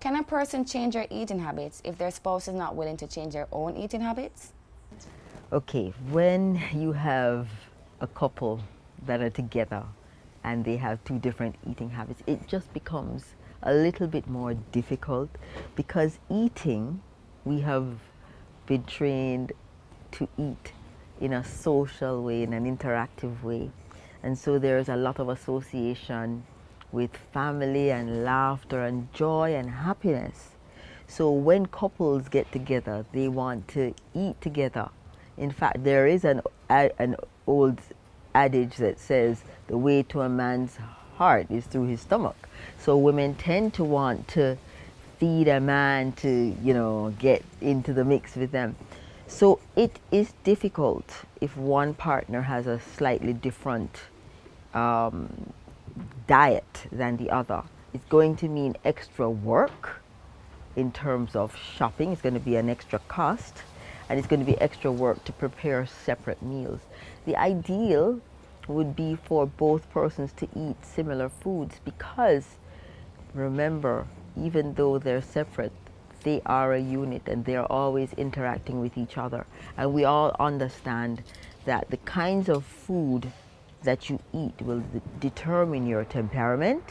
Can a person change their eating habits if their spouse is not willing to change their own eating habits? Okay, when you have a couple that are together and they have two different eating habits, it just becomes a little bit more difficult because eating, we have been trained to eat in a social way, in an interactive way. And so there's a lot of association with family and laughter and joy and happiness. So when couples get together, they want to eat together. In fact, there is an old adage that says the way to a man's heart is through his stomach. So women tend to want to feed a man to, get into the mix with them. So it is difficult if one partner has a slightly different diet than the other. It's going to mean extra work in terms of shopping. It's going to be an extra cost, and it's going to be extra work to prepare separate meals. The ideal would be for both persons to eat similar foods because, remember, even though they're separate, they are a unit and they're always interacting with each other. And we all understand that the kinds of food that you eat will determine your temperament,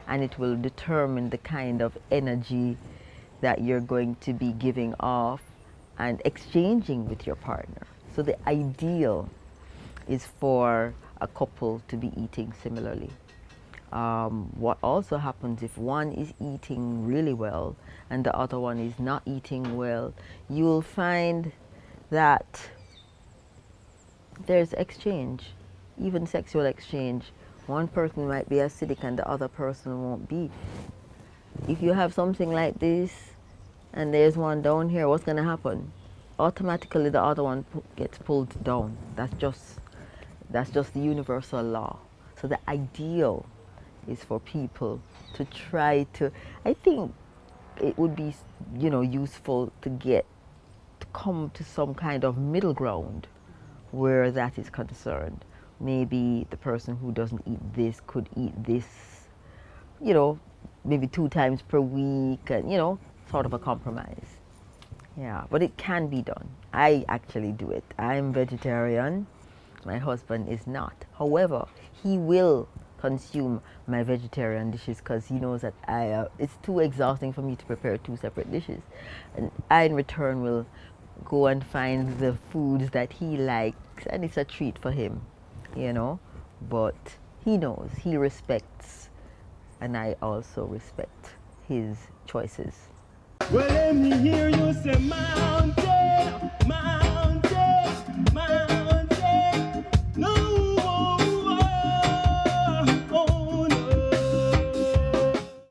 and it will determine the kind of energy that you're going to be giving off and exchanging with your partner. So the ideal is for a couple to be eating similarly. What also happens if one is eating really well and the other one is not eating well, you will find that there's exchange, even sexual exchange. One person might be acidic and the other person won't be. If you have something like this and there's one down here, what's going to happen? Automatically the other one gets pulled down. That's just the universal law. So the ideal is for people to try to, I think it would be, useful to come to some kind of middle ground where that is concerned. Maybe the person who doesn't eat this could eat this, maybe 2 times per week, and, sort of a compromise. Yeah, but it can be done. I actually do it. I'm vegetarian. My husband is not. However, he will consume my vegetarian dishes because he knows that it's too exhausting for me to prepare 2 separate dishes. And I, in return, will go and find the foods that he likes, and it's a treat for him, But he knows, he respects, and I also respect his choices. Well, let me hear you